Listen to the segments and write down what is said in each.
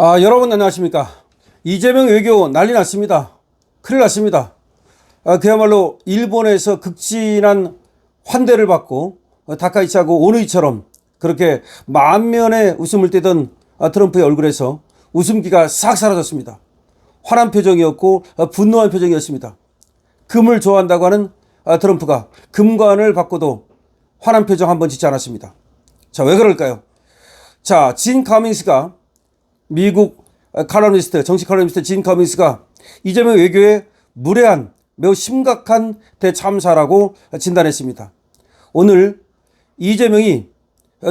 여러분 안녕하십니까. 이재명 외교 난리 났습니다. 큰일 났습니다. 그야말로 일본에서 극진한 환대를 받고 다카이치하고 오누이처럼 그렇게 만면에 웃음을 띠던 트럼프의 얼굴에서 웃음기가 싹 사라졌습니다. 화난 표정이었고 분노한 표정이었습니다. 금을 좋아한다고 하는 트럼프가 금관을 받고도 화난 표정 한번 짓지 않았습니다. 자, 왜 그럴까요? 자, 진 커밍스가 미국 칼럼니스트, 정치 칼럼니스트 진 커밍스가 이재명 외교의 무례한 매우 심각한 대참사라고 진단했습니다. 오늘 이재명이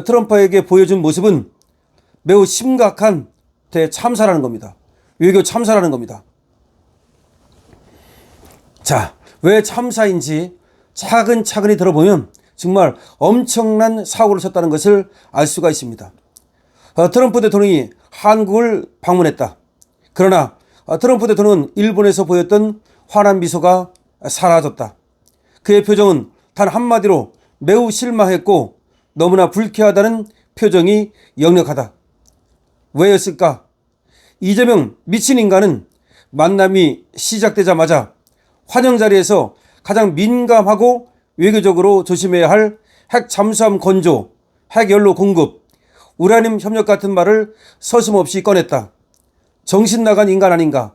트럼프에게 보여준 모습은 매우 심각한 대참사라는 겁니다. 외교 참사라는 겁니다. 자, 왜 참사인지 차근차근히 들어보면 정말 엄청난 사고를 쳤다는 것을 알 수가 있습니다. 트럼프 대통령이 한국을 방문했다. 그러나 트럼프 대통령은 일본에서 보였던 환한 미소가 사라졌다. 그의 표정은 단 한마디로 매우 실망했고 너무나 불쾌하다는 표정이 역력하다. 왜였을까? 이재명 미친 인간은 만남이 시작되자마자 환영 자리에서 가장 민감하고 외교적으로 조심해야 할 핵 잠수함 건조, 핵 연료 공급, 우라늄 협력 같은 말을 서슴없이 꺼냈다. 정신 나간 인간 아닌가?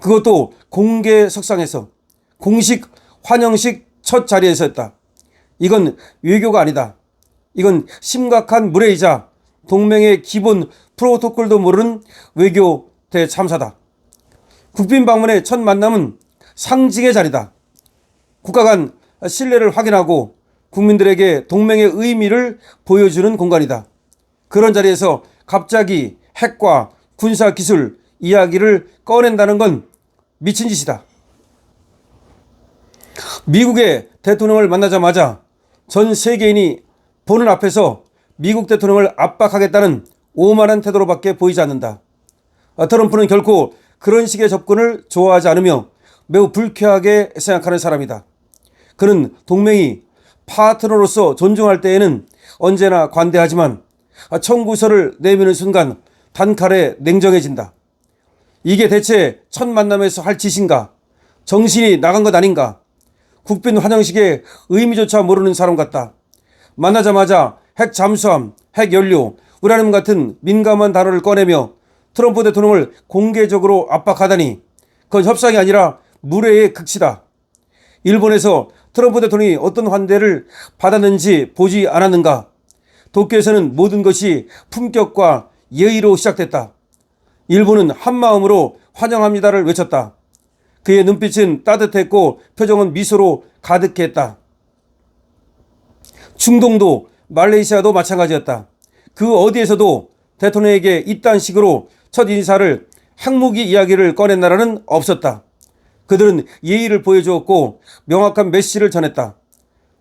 그것도 공개 석상에서 공식 환영식 첫 자리에서 했다. 이건 외교가 아니다. 이건 심각한 무례이자 동맹의 기본 프로토콜도 모르는 외교 대참사다. 국빈 방문의 첫 만남은 상징의 자리다. 국가 간 신뢰를 확인하고 국민들에게 동맹의 의미를 보여주는 공간이다. 그런 자리에서 갑자기 핵과 군사기술 이야기를 꺼낸다는 건 미친 짓이다. 미국의 대통령을 만나자마자 전 세계인이 보는 앞에서 미국 대통령을 압박하겠다는 오만한 태도로밖에 보이지 않는다. 트럼프는 결코 그런 식의 접근을 좋아하지 않으며 매우 불쾌하게 생각하는 사람이다. 그는 동맹이 파트너로서 존중할 때에는 언제나 관대하지만 청구서를 내미는 순간 단칼에 냉정해진다. 이게 대체 첫 만남에서 할 짓인가? 정신이 나간 것 아닌가? 국빈 환영식의 의미조차 모르는 사람 같다. 만나자마자 핵 잠수함, 핵 연료, 우라늄 같은 민감한 단어를 꺼내며 트럼프 대통령을 공개적으로 압박하다니 그건 협상이 아니라 무례의 극치다. 일본에서 트럼프 대통령이 어떤 환대를 받았는지 보지 않았는가? 도쿄에서는 모든 것이 품격과 예의로 시작됐다. 일본은 한마음으로 환영합니다를 외쳤다. 그의 눈빛은 따뜻했고 표정은 미소로 가득했다. 중동도 말레이시아도 마찬가지였다. 그 어디에서도 대통령에게 이딴 식으로 첫 인사를 핵무기 이야기를 꺼낸 나라는 없었다. 그들은 예의를 보여주었고 명확한 메시지를 전했다.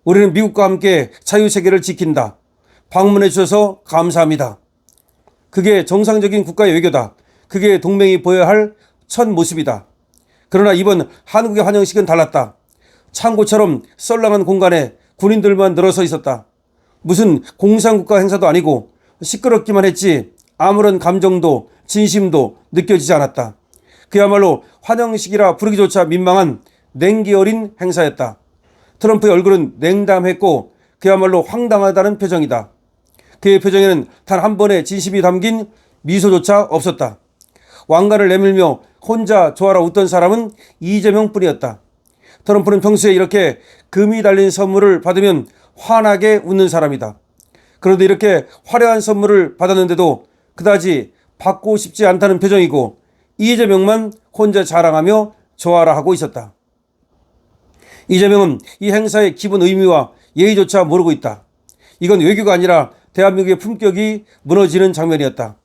우리는 미국과 함께 자유세계를 지킨다. 방문해 주셔서 감사합니다. 그게 정상적인 국가의 외교다. 그게 동맹이 보여야 할 첫 모습이다. 그러나 이번 한국의 환영식은 달랐다. 창고처럼 썰렁한 공간에 군인들만 늘어서 있었다. 무슨 공산국가 행사도 아니고 시끄럽기만 했지 아무런 감정도 진심도 느껴지지 않았다. 그야말로 환영식이라 부르기조차 민망한 냉기 어린 행사였다. 트럼프의 얼굴은 냉담했고 그야말로 황당하다는 표정이다. 그의 표정에는 단 한 번의 진심이 담긴 미소조차 없었다. 왕관을 내밀며 혼자 좋아라 웃던 사람은 이재명뿐이었다. 트럼프는 평소에 이렇게 금이 달린 선물을 받으면 환하게 웃는 사람이다. 그런데 이렇게 화려한 선물을 받았는데도 그다지 받고 싶지 않다는 표정이고 이재명만 혼자 자랑하며 좋아라 하고 있었다. 이재명은 이 행사의 기본 의미와 예의조차 모르고 있다. 이건 외교가 아니라 대한민국의 품격이 무너지는 장면이었다.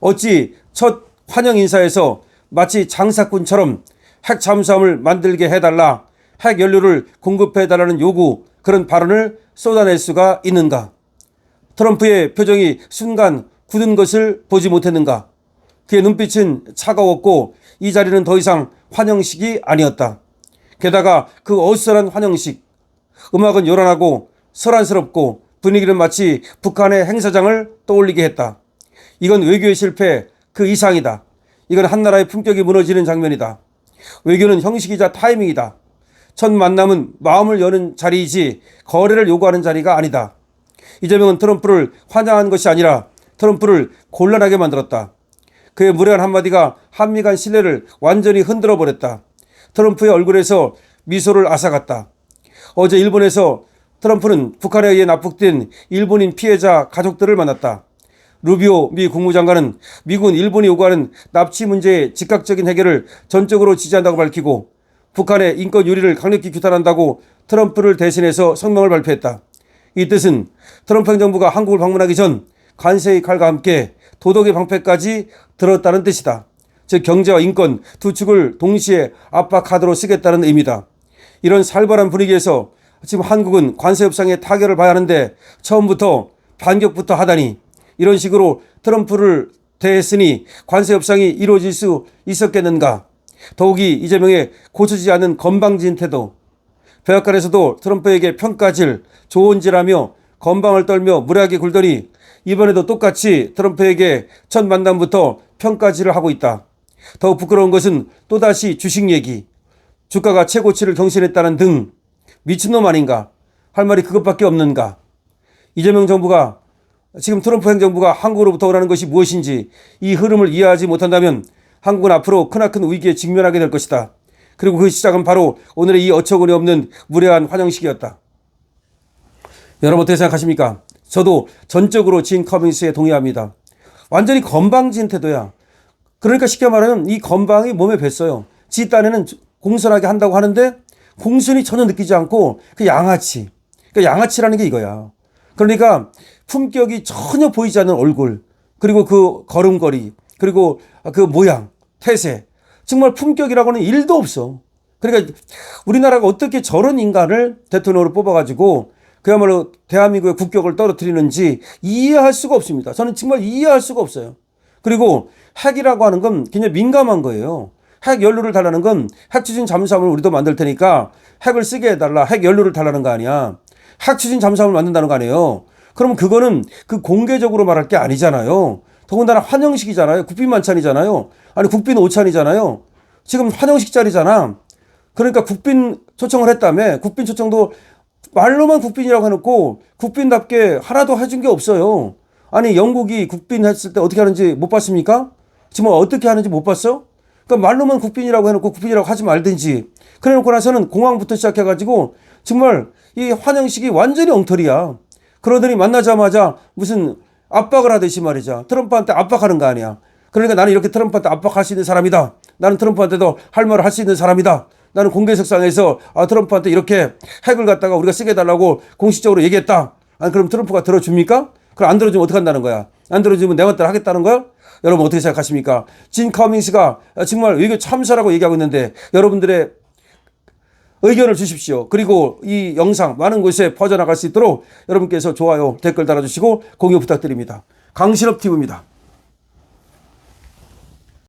어찌 첫 환영 인사에서 마치 장사꾼처럼 핵 잠수함을 만들게 해달라, 핵 연료를 공급해달라는 요구, 그런 발언을 쏟아낼 수가 있는가? 트럼프의 표정이 순간 굳은 것을 보지 못했는가? 그의 눈빛은 차가웠고 이 자리는 더 이상 환영식이 아니었다. 게다가 그 어수선한 환영식, 음악은 요란하고 소란스럽고 분위기는 마치 북한의 행사장을 떠올리게 했다. 이건 외교의 실패, 그 이상이다. 이건 한 나라의 품격이 무너지는 장면이다. 외교는 형식이자 타이밍이다. 첫 만남은 마음을 여는 자리이지 거래를 요구하는 자리가 아니다. 이재명은 트럼프를 환영한 것이 아니라 트럼프를 곤란하게 만들었다. 그의 무례한 한마디가 한미 간 신뢰를 완전히 흔들어 버렸다. 트럼프의 얼굴에서 미소를 앗아갔다. 어제 일본에서 트럼프는 북한에 의해 납북된 일본인 피해자 가족들을 만났다. 루비오 미 국무장관은 미국은 일본이 요구하는 납치 문제의 즉각적인 해결을 전적으로 지지한다고 밝히고 북한의 인권 유리를 강력히 규탄한다고 트럼프를 대신해서 성명을 발표했다. 이 뜻은 트럼프 행정부가 한국을 방문하기 전 관세의 칼과 함께 도덕의 방패까지 들었다는 뜻이다. 즉 경제와 인권 두 축을 동시에 압박카드로 쓰겠다는 의미다. 이런 살벌한 분위기에서 지금 한국은 관세 협상에 타결을 봐야 하는데 처음부터 반격부터 하다니, 이런 식으로 트럼프를 대했으니 관세 협상이 이루어질 수 있었겠는가. 더욱이 이재명의 고쳐지지 않는 건방진 태도, 백악관에서도 트럼프에게 평가질, 조언질하며 건방을 떨며 무례하게 굴더니 이번에도 똑같이 트럼프에게 첫 만남부터 평가질을 하고 있다. 더욱 부끄러운 것은 또다시 주식 얘기, 주가가 최고치를 경신했다는 등. 미친놈 아닌가? 할 말이 그것밖에 없는가? 이재명 정부가, 지금 트럼프 행정부가 한국으로부터 원하는 것이 무엇인지 이 흐름을 이해하지 못한다면 한국은 앞으로 크나큰 위기에 직면하게 될 것이다. 그리고 그 시작은 바로 오늘의 이 어처구니 없는 무례한 환영식이었다. 여러분 어떻게 생각하십니까? 저도 전적으로 진 커밍스에 동의합니다. 완전히 건방진 태도야. 그러니까 쉽게 말하면 이 건방이 몸에 뱄어요. 지 딴에는 공손하게 한다고 하는데 공손이 전혀 느끼지 않고 그 양아치. 그러니까 양아치라는 게 이거야. 그러니까 품격이 전혀 보이지 않는 얼굴, 그리고 그 걸음걸이, 그리고 그 모양, 태세. 정말 품격이라고는 1도 없어. 그러니까 우리나라가 어떻게 저런 인간을 대통령으로 뽑아가지고 그야말로 대한민국의 국격을 떨어뜨리는지 이해할 수가 없습니다. 저는 정말 이해할 수가 없어요. 그리고 핵이라고 하는 건 굉장히 민감한 거예요. 핵 연료를 달라는 건 핵 추진 잠수함을 우리도 만들 테니까 핵을 쓰게 해달라, 핵 연료를 달라는 거 아니야. 핵 추진 잠수함을 만든다는 거 아니에요. 그러면 그거는 그 공개적으로 말할 게 아니잖아요. 더군다나 환영식이잖아요. 국빈 만찬이잖아요. 아니 국빈 오찬이잖아요. 지금 환영식 자리잖아. 그러니까 국빈 초청을 했다며. 국빈 초청도 말로만 국빈이라고 해놓고 국빈답게 하나도 해준 게 없어요. 아니 영국이 국빈 했을 때 어떻게 하는지 못 봤습니까? 지금 어떻게 하는지 못 봤어? 그러니까 말로만 국빈이라고 해놓고 국빈이라고 하지 말든지. 그래놓고 나서는 공항부터 시작해가지고 정말 이 환영식이 완전히 엉터리야. 그러더니 만나자마자 무슨 압박을 하듯이 말이죠. 트럼프한테 압박하는 거 아니야. 그러니까 나는 이렇게 트럼프한테 압박할 수 있는 사람이다. 나는 트럼프한테도 할 말을 할 수 있는 사람이다. 나는 공개석상에서 트럼프한테 이렇게 핵을 갖다가 우리가 쓰게 해달라고 공식적으로 얘기했다. 아니 그럼 트럼프가 들어줍니까? 그럼 안 들어주면 어떻게 한다는 거야? 안 들어주면 내 멋대로 하겠다는 거야? 여러분 어떻게 생각하십니까? 진 커밍스가 정말 외교 참사라고 얘기하고 있는데 여러분들의 의견을 주십시오. 그리고 이 영상 많은 곳에 퍼져나갈 수 있도록 여러분께서 좋아요, 댓글 달아주시고 공유 부탁드립니다. 강신업 TV입니다.